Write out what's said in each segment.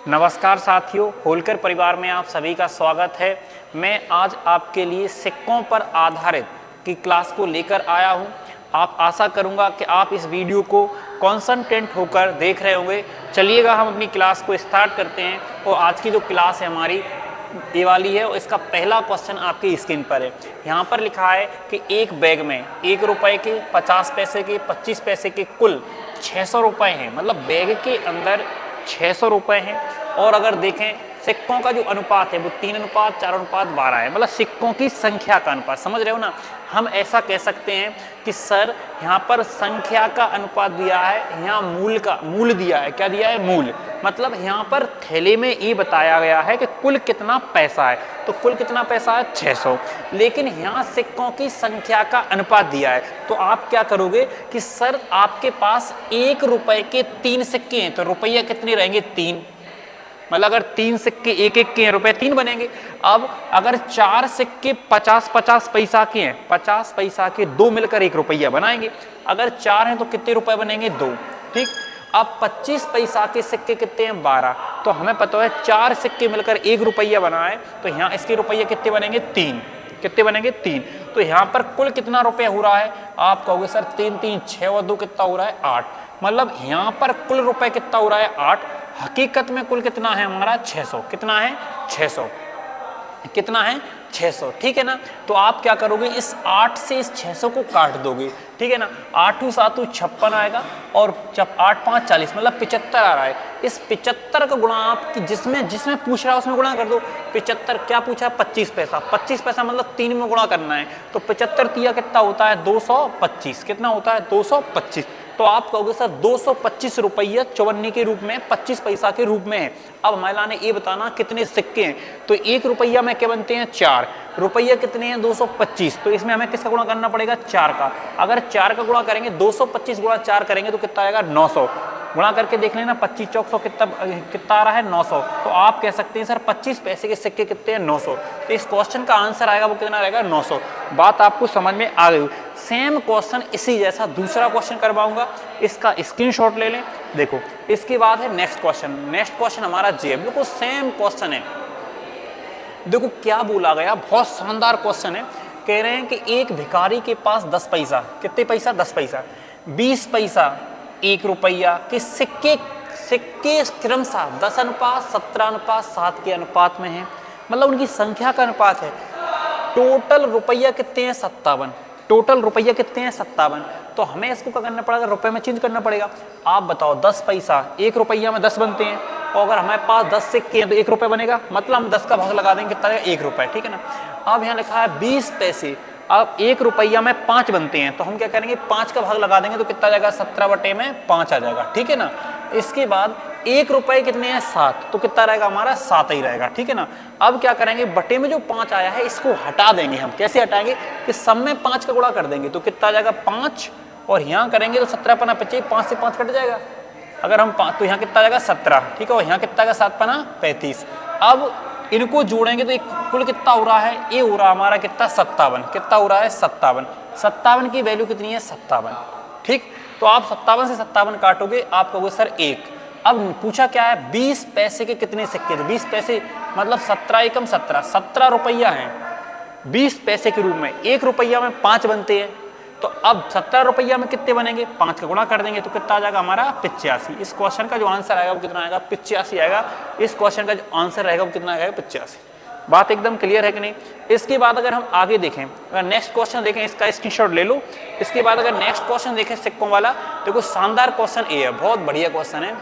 नमस्कार साथियों, होलकर परिवार में आप सभी का स्वागत है। मैं आज आपके लिए सिक्कों पर आधारित की क्लास को लेकर आया हूं। आप आशा करूंगा कि आप इस वीडियो को कॉन्संट्रेट होकर देख रहे होंगे। चलिएगा हम अपनी क्लास को स्टार्ट करते हैं। और आज की जो क्लास है हमारी ये वाली है और इसका पहला क्वेश्चन आपकी स्क्रीन पर है। यहाँ पर लिखा है कि एक बैग में 1 रुपए के, 50 पैसे के, 25 पैसे के कुल 600 रुपए हैं। मतलब बैग के अंदर 600 रुपए हैं। और अगर देखें सिक्कों का जो अनुपात है वो 3:4:12 है। मतलब सिक्कों की संख्या का अनुपात, समझ रहे हो ना। हम ऐसा कह सकते हैं कि सर यहाँ पर संख्या का अनुपात दिया है, यहाँ मूल दिया है। क्या दिया है? मूल। मतलब यहाँ पर थैले में ये बताया गया है कि कुल कितना पैसा है, तो कुल कितना पैसा है? 600। लेकिन यहाँ सिक्कों की संख्या का अनुपात दिया है। तो आप क्या करोगे कि सर आपके पास 1 रुपए के 3 सिक्के हैं, तो रुपया कितने रहेंगे? 3। मतलब अगर 3 सिक्के 1-1 के हैं, रुपए 3 बनेंगे। अब अगर 4 सिक्के 50-50 पैसा के हैं, 50 पैसा के 2 मिलकर 1 रुपया बनाएंगे। अगर 4 हैं तो कितने रुपए बनेंगे? 2। ठीक। अब 25 पैसा के सिक्के कितने हैं? 12। तो हमें पता है 4 सिक्के मिलकर 1 रुपया बना है, तो यहाँ इसके रुपये कितने बनेंगे? 3। कितने बनेंगे? 3। तो यहाँ पर कुल कितना रुपया हो रहा है? आप कहोगे सर 3 3 6 और 2 कितना हो रहा है? 8। मतलब यहाँ पर कुल रुपए कितना हो रहा है? 8। हकीकत में कुल कितना है हमारा? 600। कितना है? 600। कितना है? 600। ठीक है ना। तो आप क्या करोगे, इस 8 से इस 600 को काट दोगे। ठीक है ना। 8 7 56 आएगा और 8 5 40, मतलब 75 आ रहा है। इस 75 का गुणा आप जिसमें पूछ रहा है उसमें गुणा कर दो। 75 क्या पूछा? 25 पैसा। 25 पैसा मतलब 3 में गुणा करना है। तो 75 तिया कितना होता है? 225। कितना होता है? 225। तो आप कहोगे सर 225 रुपया चौवन्नी के रूप में, 25 पैसा के रूप में है। अब हमारे ने ये बताना कितने सिक्के हैं। तो 1 रुपया में क्या बनते हैं? 4 रुपया। कितने हैं? 225। तो इसमें हमें किसका गुणा करना पड़ेगा? 4 का। अगर 4 का गुणा करेंगे, 225 गुणा 4 करेंगे तो कितना आएगा? 900। गुणा करके देख लेना, 25 चौक 100 कितना आ रहा है? 900। तो आप कह सकते हैं सर 25 पैसे के सिक्के कितने हैं? 900। तो इस क्वेश्चन का आंसर आएगा वो कितना रहेगा? 900। बात आपको समझ में आ गई। सेम क्वेश्चन इसी जैसा दूसरा क्वेश्चन करवाऊंगा, इसका स्क्रीनशॉट ले लें। देखो इसके बाद है नेक्स्ट क्वेश्चन। नेक्स्ट क्वेश्चन हमारा जी है, बिल्कुल सेम क्वेश्चन है। देखो क्या बोला गया, बहुत शानदार क्वेश्चन है। कह रहे हैं कि एक भिखारी के पास 10 पैसा, कितने पैसा? 10 पैसा, 20 पैसा, 1 रुपया के सिक्के क्रमशः 10:17:7 के अनुपात में है। मतलब उनकी संख्या का अनुपात है। टोटल रुपया कितने हैं? 57। टोटल रुपया कितने हैं? 57। तो हमें इसको क्या करना पड़ेगा? रुपए में चेंज करना पड़ेगा। आप बताओ 10 पैसा, 1 रुपया में 10 बनते हैं, और अगर हमारे पास 10 सिक्के हैं तो 1 रुपये बनेगा। मतलब हम 10 का भाग लगा देंगे, कितना? 1 रुपये। ठीक है ना। अब यहाँ लिखा है 20 पैसे। अब 1 रुपया में 5 बनते हैं, तो हम क्या करेंगे? 5 का भाग लगा देंगे तो कितना आ जाएगा? 17/5 आ जाएगा। ठीक है ना। इसके बाद 1 रुपये कितने हैं? 7। तो कितना रहेगा हमारा? 7 ही रहेगा। ठीक है ना। अब क्या करेंगे? बटे में जो 5 आया है इसको हटा देंगे हम। कैसे हटाएंगे? कि सब में 5 का गुणा कर देंगे तो कितना आ जाएगा? 5। और यहाँ करेंगे तो 17×5, 5 से 5 कट जाएगा। अगर हम 5, तो यहाँ कितना आ जाएगा? 17। ठीक है। और यहाँ कितना आएगा? 7×5 35। अब इनको जोड़ेंगे तो एक कुल कितना हो रहा है? ये हो रहा है हमारा कितना? 57। कितना हो रहा है? 57। 57 की वैल्यू कितनी है? 57। ठीक। तो आप 57 से 57 काटोगे, आप कहोगे सर 1। अब पूछा क्या है? 20 पैसे के कितने सिक्के? तो 20 पैसे मतलब 17 एकम 17, 17 रुपया है 20 पैसे के रूप में। 1 रुपया में 5 बनते हैं, तो अब 17 रुपया में कितने बनेंगे? 5 का गुणा कर देंगे तो कितना आ जाएगा हमारा? 85। इस क्वेश्चन का जो आंसर आएगा वो कितना आएगा? 85 आएगा। इस क्वेश्चन का जो आंसर रहेगा वो कितना आएगा? 85। बात एकदम क्लियर है कि नहीं? इसके बाद अगर हम आगे देखें, अगर नेक्स्ट क्वेश्चन देखें, इसका स्क्रीनशॉट ले लो। इसके बाद अगर नेक्स्ट क्वेश्चन देखें सिक्कों वाला, देखो शानदार क्वेश्चन ये है, बहुत बढ़िया क्वेश्चन है।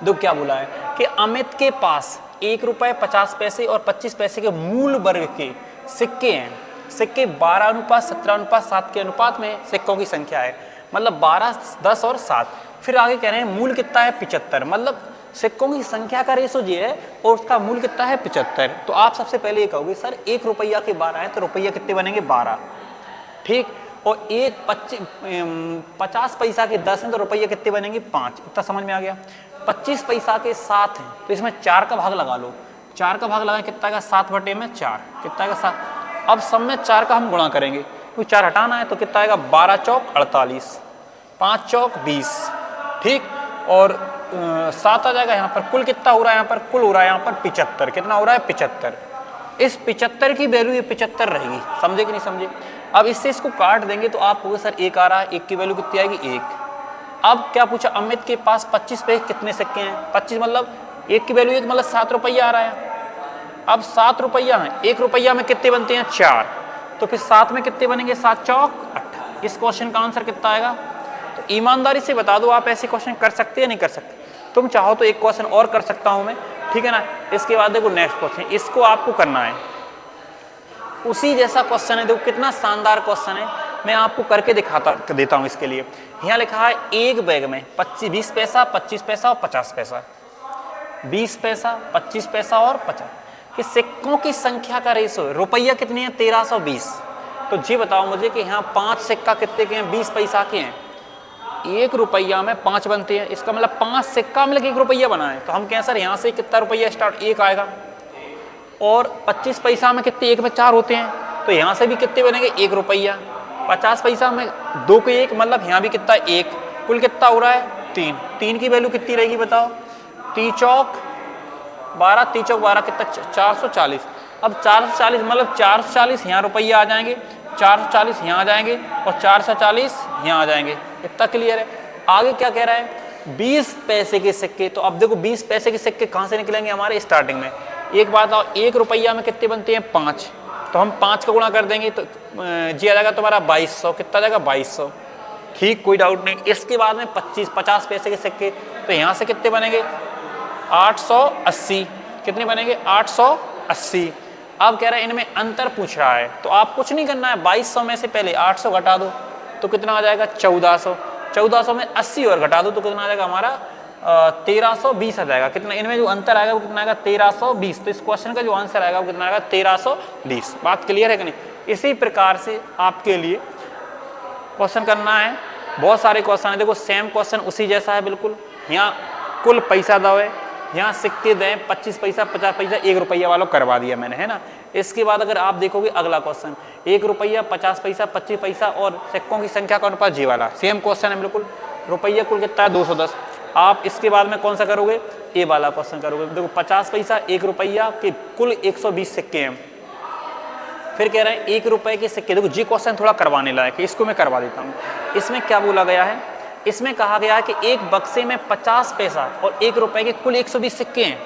देखो क्या बोला है कि अमित के पास 1 रुपये 50 पैसे और 25 पैसे के मूल वर्ग के सिक्के हैं। सिक्के 12:17:7 के अनुपात में सिक्कों की संख्या है। मतलब 12, 10 और 7। फिर आगे कह रहे हैं मूल कितना है? 75। मतलब सिक्कों की संख्या का रेशो ये है और उसका मूल कितना है? 75। तो आप सबसे पहले ये कहोगे सर 1 रुपया के 12 है तो रुपया कितने बनेंगे? 12। ठीक। और 50 पैसा के 10 हैं तो रुपया कितने बनेंगे? 5। इतना समझ में आ गया। 25 पैसा के 7 हैं तो इसमें 4 का भाग लगा लो। 4 का भाग लगाए कितना का? 7/4। कितना का? 7। अब सब में 4 का हम गुणा करेंगे, क्योंकि 4 हटाना है, तो कितना आएगा? 12 चौक 48, 5 चौक 20। ठीक। और 7 आ जाएगा। यहाँ पर कुल कितना हो रहा है, यहाँ पर कुल हो रहा है यहाँ पर 75। कितना हो रहा है, 75। इस 75 की वैल्यू ये 75 रहेगी, समझे कि नहीं समझे। अब इससे इसको काट देंगे तो आप सर 1 आ रहा है, 1 की वैल्यू कितनी आएगी, 1। अब क्या पूछा, अमित के पास 25 पैसे कितने सिक्के हैं, 25 मतलब 1 की वैल्यू 1 मतलब 7 रुपया आ रहा है। अब 7 रुपया है, 1 रुपया में कितने बनते हैं, 4। तो फिर 7 में कितने बनेंगे, 7 चौक 8। इस क्वेश्चन का आंसर कितना आएगा। तो ईमानदारी से बता दो, आप ऐसे क्वेश्चन कर सकते हैं नहीं कर सकते। तुम चाहो तो एक क्वेश्चन और कर सकता हूं मैं, ठीक है ना। इसके बाद देखो नेक्स्ट क्वेश्चन, इसको आपको करना है उसी जैसा क्वेश्चन है। देखो कितना शानदार क्वेश्चन है, मैं आपको करके दिखाता देता हूं। इसके लिए यहाँ लिखा है एक बैग में 20 पैसा, 25 पैसा और 50 पैसा, 20 पैसा, 25 पैसा और 50 कि सिक्कों की संख्या का रेशो है। रुपया कितनी है, 1320। तो जी बताओ मुझे कि यहाँ 5 सिक्का कितने के हैं, 20 पैसा के हैं। 1 रुपया में 5 बनते हैं, इसका मतलब 5 सिक्का मिलकर 1 रुपया बना है। तो हम कहें सर यहाँ से कितना रुपया स्टार्ट, 1 आएगा। और 25 पैसा में कितने, 1 में 4 होते हैं, तो यहाँ से भी कितने बनेंगे, 1 रुपया। 50 पैसा में 2 के 1 मतलब यहाँ भी कितना, 1। कुल कितना हो रहा है, 3। 3 की वैल्यू कितनी रहेगी बताओ, 3 चौक 12, 3 चौक 12 कितना, 440। अब 440 मतलब 440 यहाँ रुपया आ जाएंगे, 440 यहाँ आ जाएंगे और 440 यहाँ आ जाएंगे। इतना क्लियर है। आगे क्या कह रहा है, 20 पैसे के सिक्के। तो अब देखो 20 पैसे के सिक्के कहाँ से निकलेंगे हमारे, स्टार्टिंग में। एक बात आओ, 1 रुपया में कितने बनते हैं, 5। तो हम 5 का गुणा कर देंगे तो जी आ जाएगा तुम्हारा 2200। कितना आ जाएगा, 2200। ठीक, कोई डाउट नहीं। इसके बाद में 50 पैसे के सिक्के, तो यहाँ से कितने बनेंगे, 880। कितने बनेंगे, 880। अब कह रहा है इनमें अंतर पूछ रहा है, तो आप कुछ नहीं करना है, 2200 में से पहले 800 घटा दो तो कितना आ जाएगा, 1400। 1400 में 80 और घटा दो तो कितना आ जाएगा हमारा, 1320 आ जाएगा। कितना इनमें जो अंतर आएगा वो कितना आएगा, 1320। तो इस क्वेश्चन का जो आंसर आएगा वो कितना आएगा, 1320। बात क्लियर है कि नहीं। इसी प्रकार से आपके लिए क्वेश्चन करना है, बहुत सारे क्वेश्चन है। देखो सेम क्वेश्चन उसी जैसा है बिल्कुल। यहाँ कुल पैसा दो है, यहाँ सिक्के दें 25 पैसा, 50 पैसा, 1 रुपया वालों करवा दिया मैंने, है ना। इसके बाद अगर आप देखोगे अगला क्वेश्चन, 1 रुपया, 50 पैसा, 25 पैसा और सिक्कों की संख्या का अनुपात, जी वाला सेम क्वेश्चन है बिल्कुल। रुपया कुल कितना है, 210। आप इसके बाद में कौन सा करोगे, ए वाला क्वेश्चन करोगे। देखो 50 पैसा, 1 रुपया के कुल 120 सिक्के हैं। फिर कह रहे हैं 1 रुपए के सिक्के। देखो जी क्वेश्चन थोड़ा करवाने लायक है, इसको मैं करवा देता हूँ। इसमें क्या बोला गया है, इसमें कहा गया है कि एक बक्से में 50 पैसा और 1 रुपए के कुल 120 सिक्के हैं,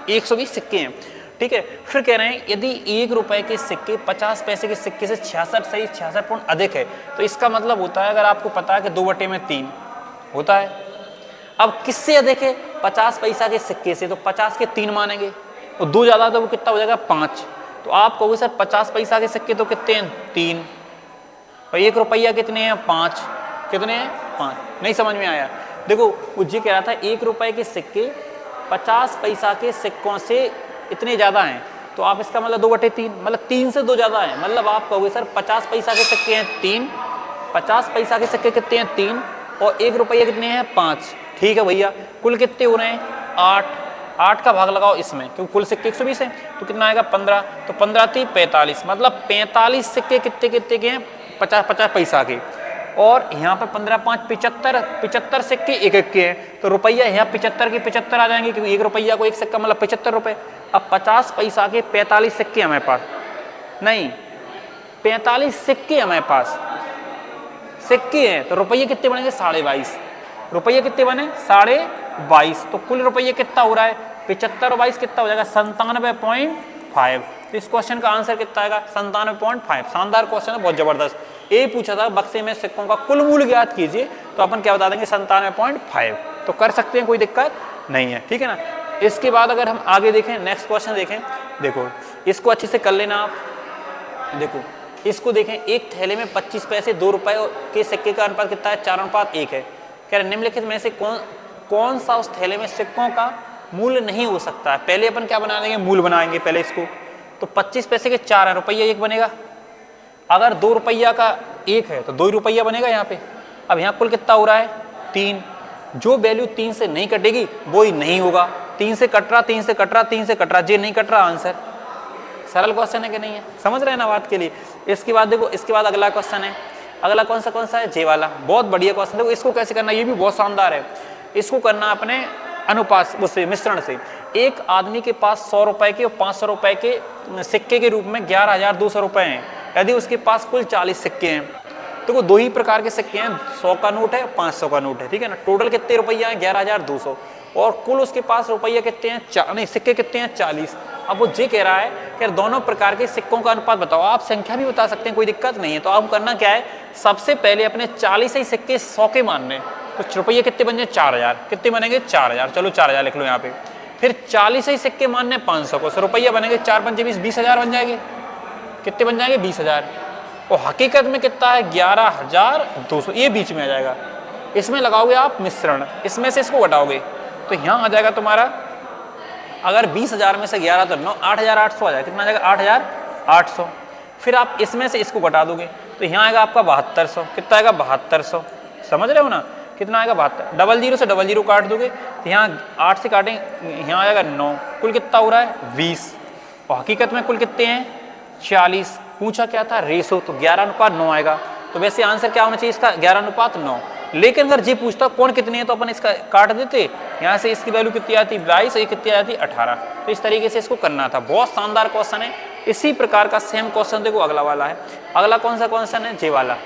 120 सिक्के हैं, ठीक है। फिर कह रहे हैं यदि 1 रुपए के सिक्के 50 पैसे के सिक्के से 66 पॉइंट अधिक है, तो इसका मतलब होता है, अगर आपको पता है कि 2/3 होता है। अब किससे अधिक है, 50 पैसा के सिक्के से, तो 50 के 3 मानेंगे, तो 2 ज़्यादा तो वो कितना हो जाएगा, 5। तो आप कहोगे सर 50 पैसा के सिक्के तो कितने हैं, 3, और 1 रुपया कितने हैं, 5। कितने हैं, 5। नहीं समझ में आया। देखो वो जी कह रहा था 1 रुपए के सिक्के 50 पैसा के सिक्कों से इतने ज़्यादा हैं, तो आप इसका मतलब 2/3 मतलब 3 से 2 ज़्यादा है। मतलब आप कहोगे सर 50 पैसा के सिक्के हैं 3, 50 पैसा के सिक्के कितने हैं, 3, और 1 रुपया कितने हैं, 5। ठीक है भैया, कुल कितने हो रहे हैं, 8। 8 का भाग लगाओ इसमें, क्योंकि कुल सिक्के 120 हैं, तो कितना आएगा, 15। तो 15 × 3 = 45, मतलब 45 सिक्के कितने के हैं, 50 पैसा के। और यहाँ पर 15 × 5 = 75 सिक्के 1 के हैं। तो रुपया यहाँ 75 के 75 आ जाएंगे, क्योंकि 1 रुपया को 1 सिक्का मतलब 75 रुपये। अब 50 पैसा के 45 सिक्के हमारे पास, नहीं 45 सिक्के हमारे पास सिक्के हैं, तो रुपये कितने बनेंगे, 22.5। रुपये कितने बने, 22.5। तो कुल रुपये कितना हो रहा है, 75 और 22 कितना हो जाएगा, 97.5। तो इस क्वेश्चन का आंसर कितना आएगा, 97.5। शानदार क्वेश्चन है, बहुत जबरदस्त। ये पूछा था बक्से में सिक्कों का कुल मूल्य ज्ञात कीजिए, तो अपन क्या बता देंगे, 97.5। तो कर सकते हैं, कोई दिक्कत नहीं है, ठीक है ना। इसके बाद अगर हम आगे देखें, नेक्स्ट क्वेश्चन देखें, देखो इसको अच्छे से कर लेना आप। देखो इसको देखें, एक थैले में 25 पैसे 2 रुपए के सिक्के का अनुपात कितना है, 4:1 है। कह रहे निम्नलिखित में से कौन सा उस थैले में सिक्कों का मूल्य नहीं हो सकता है। पहले अपन क्या बना देंगे, मूल बनाएंगे पहले इसको। तो 25 पैसे के 4 है, रुपया 1 बनेगा। अगर 2 रुपया का 1 है तो 2 रुपया बनेगा यहाँ पे। अब यहाँ कुल कितना हो रहा है, 3। जो वैल्यू 3 से नहीं कटेगी वो ही नहीं होगा। 3 से कट रहा, 3 से कट रहा, 3 से कट रहा, जे नहीं कट रहा, आंसर। सरल क्वेश्चन है कि नहीं है, समझ रहे हैं ना बात के लिए। इसके बाद देखो, इसके बाद अगला क्वेश्चन है। अगला कौन सा है, जे वाला। बहुत बढ़िया क्वेश्चन। देखो इसको कैसे करना, ये भी बहुत शानदार है। इसको करना अपने अनुपात उससे मिश्रण से एक आदमी के पास 100 रुपए के और 500 रुपए के सिक्के के रूप में 11,200 रुपए हैं। यदि उसके पास कुल 40 सिक्के हैं तो वो दो ही प्रकार के सिक्के हैं, 100 का नोट है, 500 का नोट है, ठीक है ना। टोटल कितने रुपया है? 11,200। और कुल उसके पास रुपया कितने हैं? नहीं, सिक्के कितने हैं? 40। अब वो ये कह रहा है कि दोनों प्रकार के सिक्कों का अनुपात बताओ। आप संख्या भी बता सकते हैं, कोई दिक्कत नहीं है। तो आप करना क्या है, सबसे पहले अपने 40 ही सिक्के 100 के मानने, तो रुपये कितने बन जाए? 4,000। कितने बनेंगे? 4,000। चलो 4,000 लिख लो यहाँ पे। फिर 40 ही सिक्के मानने 500 को, रुपया बनेंगे 4 पंजे 20, 20,000 बन जाएंगे। कितने बन जाएंगे? 20,000। और हकीकत में कितना है? 11,200। ये बीच में आ जाएगा। इसमें लगाओगे आप मिश्रण, इसमें से इसको घटाओगे तो यहाँ आ जाएगा तुम्हारा, अगर 20,000 में से 11 तो 9, 8,800 आ जाएगा। कितना आ जाएगा? 8,800। फिर आप इसमें से इसको घटा दोगे तो यहाँ आएगा आपका 7200। कितना आएगा? 7200। समझ रहे हो ना? कितना आएगा? 72। 00 से 00 काट दोगे तो यहाँ 8 से काटेंगे, यहाँ आ जाएगा 9। कुल कितना हो रहा है? 20। और हकीकत में कुल कितने हैं? 40। पूछा क्या था? रेशो, तो 11:9 आएगा। तो वैसे आंसर क्या होना चाहिए इसका? 11:9। लेकिन अगर जी पूछता कौन कितनी है तो अपन इसका काट देते, यहाँ से इसकी वैल्यू कितनी आती? 22, ये कितनी आती? 18। तो इस तरीके से इसको करना था। बहुत शानदार क्वेश्चन है। इसी प्रकार का सेम क्वेश्चन देखो अगला वाला है। अगला कौन सा क्वेश्चन है? जे वाला।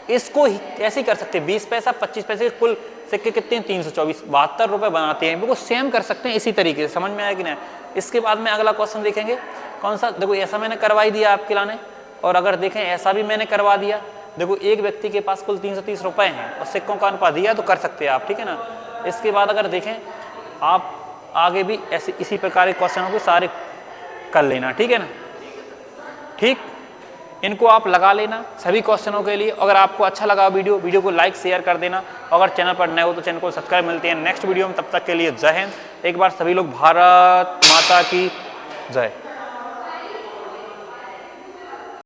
इसको कैसे कर सकते हैं? 20 पैसा 25 पैसे के कुल सिक्के कितने हैं? 324, 72 रुपए बनाते हैं। बिल्कुल सेम कर सकते हैं इसी तरीके से। समझ में आया कि नहीं? इसके बाद में अगला क्वेश्चन देखेंगे कौन सा। देखो ऐसा मैंने करवा ही दिया आपके लाने, और अगर देखें ऐसा भी मैंने करवा दिया। देखो एक व्यक्ति के पास कुल 330 रुपए हैं और सिक्कों का अनुपात दिया तो कर सकते हैं आप, ठीक है ना। इसके बाद अगर देखें आप आगे भी ऐसे इसी प्रकार के क्वेश्चनों को सारे कर लेना, ठीक है ना। ठीक, इनको आप लगा लेना सभी क्वेश्चनों के लिए। अगर आपको अच्छा लगा वीडियो को लाइक शेयर कर देना। अगर चैनल पर नए हो तो चैनल को सब्सक्राइब। मिलते हैं नेक्स्ट वीडियो में, तब तक के लिए जय हिंद। एक बार सभी लोग भारत माता की जय।